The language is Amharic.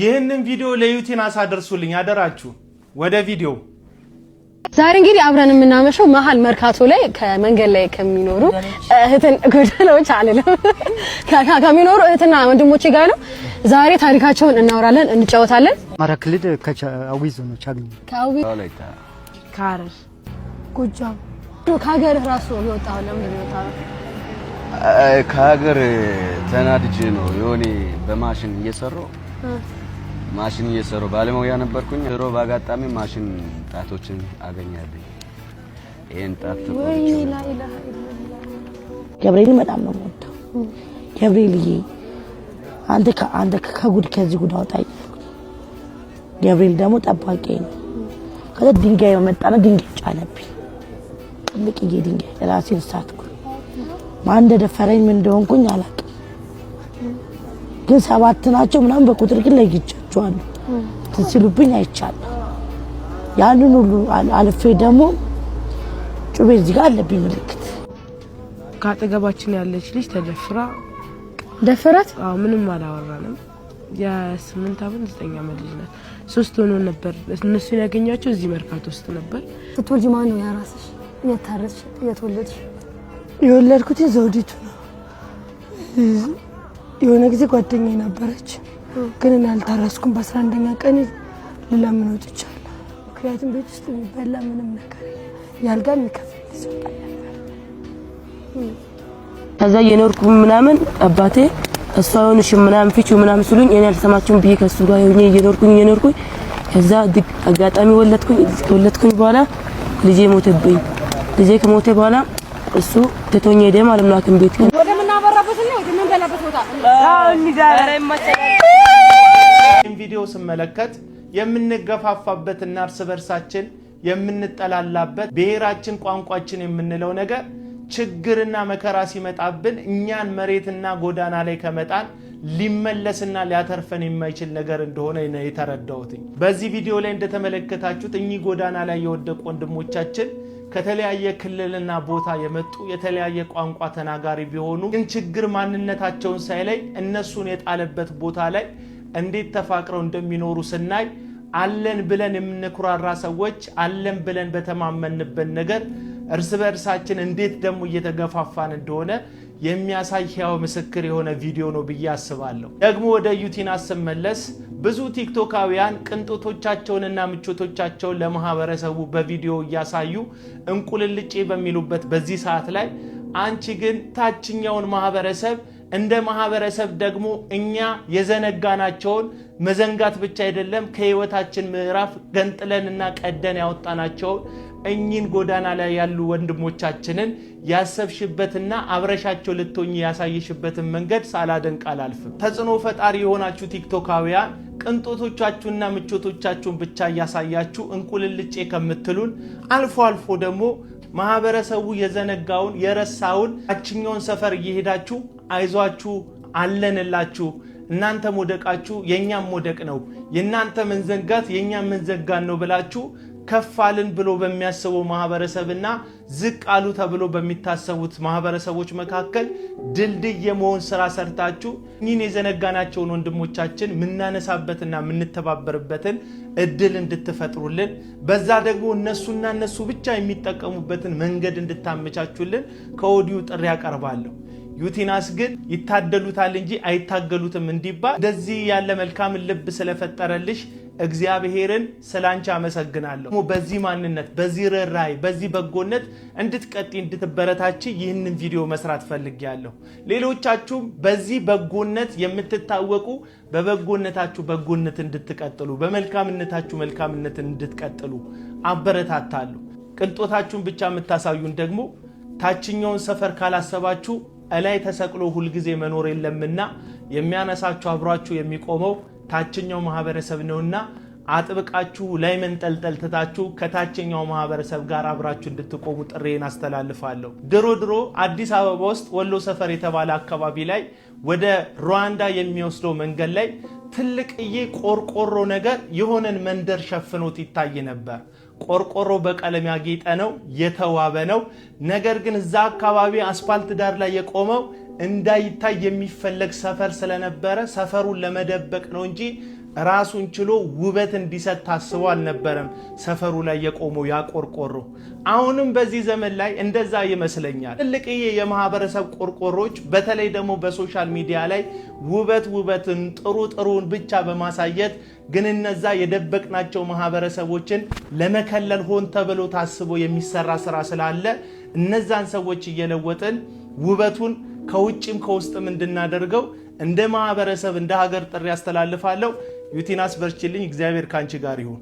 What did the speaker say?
ይህንን ቪዲዮ ለዩቲናስ አድርሱልኝ አደራችሁ። ወደ ቪዲዮ ዛሬ እንግዲህ አብረን የምናመሸው መሃል መርካቶ ላይ ከመንገድ ላይ ከሚኖሩ እህትን ጎዳናዎች አለለም ከሚኖሩ እህትና ወንድሞቼ ጋር ነው። ዛሬ ታሪካቸውን እናወራለን፣ እንጫወታለን። አማራ ክልል ከአዊ ዞኖች አግኝ ከአዊ ካረር ጎጃም ከሀገር ራሱ የወጣው ለምን ነው? ከሀገር ተናድጄ ነው የሆነ በማሽን እየሰራው ባለሙያ ነበርኩኝ። ድሮ ባጋጣሚ ማሽን ጣቶችን አገኛለሁ። ይሄን ጣት ወይ ላ ኢላሃ ኢላላህ ገብርኤል በጣም ነው የምወደው። ገብርኤልዬ አንተ ከጉድ ከዚህ ጉድ አውጣኝ። ገብርኤል ደግሞ ጠባቂ ነው። ከዛ ድንጋይ መጣና ድንጋይ ጫነብኝ። ልቅዬ ድንጋይ ራሴን ሳትኩ። ማን እንደደፈረኝ ምን እንደሆንኩኝ አላውቅም። ግን ሰባት ናቸው ምናምን በቁጥር ግን ለይቻቸዋለሁ። ትስሉብኝ አይቻለሁ። ያንን ሁሉ አልፌ ደግሞ ጩቤ እዚህ ጋር አለብኝ ምልክት። ካጠገባችን ያለች ልጅ ደፈራት? አዎ ምንም አላወራንም። የ8 ዓመት 9 ዓመት ልጅ ናት። 3 ሆኖ ነበር እነሱን ያገኛቸው እዚህ መርካቶ ውስጥ ነበር። ስትወልጂ ማን ነው ያራስሽ? የታረስሽ የተወለድሽ? የወለድኩት ዘውዲቱ ነው። የሆነ ጊዜ ጓደኛዬ ነበረች፣ ግን እኔ አልታረስኩም። በ11ኛ ቀን ለምን ወጥቻለሁ። ምክንያቱም ቤት ውስጥ የሚበላ ምንም ነገር ያልጋ የሚከፍል ይሰጣል ነበር። ከዛ የኖርኩ ምናምን አባቴ እሷ ሆነሽ ምናምን ፍቺው ምናምን ሲሉኝ እኔ አልሰማችሁም ብዬ ከሱ ጋር ሆኜ እየኖርኩኝ ከዛ አጋጣሚ ወለድኩኝ በኋላ ልጄ ሞተብኝ። ልጄ ከሞተ በኋላ እሱ ተቶኝ ሄደ ማለት ነው አክም ቤት ወደ ምናበራበት ነው ወደ ምን በላበት ቦታ ይህን ቪዲዮ ስመለከት የምንገፋፋበትና እርስ በርሳችን የምንጠላላበት ብሔራችን ቋንቋችን የምንለው ነገር ችግርና መከራ ሲመጣብን እኛን መሬትና ጎዳና ላይ ከመጣን ሊመለስና ሊያተርፈን የማይችል ነገር እንደሆነ ነው የተረዳሁት። በዚህ ቪዲዮ ላይ እንደተመለከታችሁት እኚህ ጎዳና ላይ የወደቁ ወንድሞቻችን ከተለያየ ክልልና ቦታ የመጡ የተለያየ ቋንቋ ተናጋሪ ቢሆኑ ግን ችግር ማንነታቸውን ሳይለይ እነሱን የጣለበት ቦታ ላይ እንዴት ተፋቅረው እንደሚኖሩ ስናይ አለን ብለን የምንኩራራ ሰዎች አለን ብለን በተማመንበት ነገር እርስ በርሳችን እንዴት ደግሞ እየተገፋፋን እንደሆነ የሚያሳይ ሕያው ምስክር የሆነ ቪዲዮ ነው ብዬ አስባለሁ። ደግሞ ወደ ዩቲናስ ስመለስ ብዙ ቲክቶካውያን ቅንጦቶቻቸውንና ምቾቶቻቸውን ለማህበረሰቡ በቪዲዮ እያሳዩ እንቁልልጭ በሚሉበት በዚህ ሰዓት ላይ አንቺ ግን ታችኛውን ማህበረሰብ እንደ ማህበረሰብ ደግሞ እኛ የዘነጋናቸውን መዘንጋት ብቻ አይደለም ከህይወታችን ምዕራፍ ገንጥለንና ቀደን ያወጣናቸውን እኚህን ጎዳና ላይ ያሉ ወንድሞቻችንን ያሰብሽበትና አብረሻቸው ልትሆኚ ያሳየሽበትን መንገድ ሳላደንቅ አላልፍም። ተጽዕኖ ፈጣሪ የሆናችሁ ቲክቶካውያን ቅንጦቶቻችሁና ምቾቶቻችሁን ብቻ እያሳያችሁ እንቁልልጬ ከምትሉን አልፎ አልፎ ደግሞ ማህበረሰቡ የዘነጋውን የረሳውን ታችኛውን ሰፈር እየሄዳችሁ አይዟችሁ አለንላችሁ እናንተ ሞደቃችሁ የኛም ሞደቅ ነው የናንተ መንዘንጋት የኛም መንዘንጋት ነው ብላችሁ ከፋልን ብሎ በሚያስበው ማህበረሰብና ዝቃሉ ተብሎ በሚታሰቡት ማህበረሰቦች መካከል ድልድይ የመሆን ስራ ሰርታችሁ እኚህን የዘነጋናቸውን ወንድሞቻችን ምናነሳበትና ምንተባበርበትን እድል እንድትፈጥሩልን በዛ ደግሞ እነሱና እነሱ ብቻ የሚጠቀሙበትን መንገድ እንድታመቻቹልን ከወዲሁ ጥሪ ያቀርባለሁ። ዩቲናስ ግን ይታደሉታል እንጂ አይታገሉትም እንዲባል እንደዚህ ያለ መልካም ልብ ስለፈጠረልሽ እግዚአብሔርን ስላንቺ አመሰግናለሁ። በዚህ ማንነት በዚህ ርህራሄ በዚህ በጎነት እንድትቀጥይ እንድትበረታቺ ይህንን ቪዲዮ መስራት ፈልጌያለሁ። ሌሎቻችሁም በዚህ በጎነት የምትታወቁ በበጎነታችሁ በጎነት እንድትቀጥሉ በመልካምነታችሁ መልካምነትን እንድትቀጥሉ አበረታታለሁ። ቅንጦታችሁን ብቻ የምታሳዩን ደግሞ ታችኛውን ሰፈር ካላሰባችሁ እላይ ተሰቅሎ ሁሉ ጊዜ መኖር የለምና የሚያነሳችሁ አብራችሁ የሚቆመው ታችኛው ማህበረሰብ ነውና አጥብቃችሁ ላይ መንጠልጠል ትታችሁ ከታችኛው ማህበረሰብ ጋር አብራችሁ እንድትቆሙ ጥሬን አስተላልፋለሁ። ድሮ አዲስ አበባ ውስጥ ወሎ ሰፈር የተባለ አካባቢ ላይ ወደ ሩዋንዳ የሚወስደው መንገድ ላይ ትልቅዬ ቆርቆሮ ነገር የሆነን መንደር ሸፍኖት ይታይ ነበር። ቆርቆሮ በቀለም ያጌጠ ነው፣ የተዋበ ነው። ነገር ግን እዛ አካባቢ አስፋልት ዳር ላይ የቆመው እንዳይታይ የሚፈለግ ሰፈር ስለነበረ ሰፈሩን ለመደበቅ ነው እንጂ ራሱን ችሎ ውበት እንዲሰጥ ታስቦ አልነበረም ሰፈሩ ላይ የቆመው ያቆርቆሮ አሁንም በዚህ ዘመን ላይ እንደዛ ይመስለኛል ትልቅዬ የማህበረሰብ ቆርቆሮች በተለይ ደግሞ በሶሻል ሚዲያ ላይ ውበትን ጥሩን ብቻ በማሳየት ግን እነዛ የደበቅናቸው ማህበረሰቦችን ለመከለል ሆን ተብሎ ታስቦ የሚሰራ ስራ ስላለ እነዛን ሰዎች እየለወጥን ውበቱን ከውጭም ከውስጥም እንድናደርገው እንደ ማህበረሰብ እንደ ሀገር ጥሪ ያስተላልፋለሁ ዩቲናስ በርቺልኝ እግዚአብሔር ካንቺ ጋር ይሁን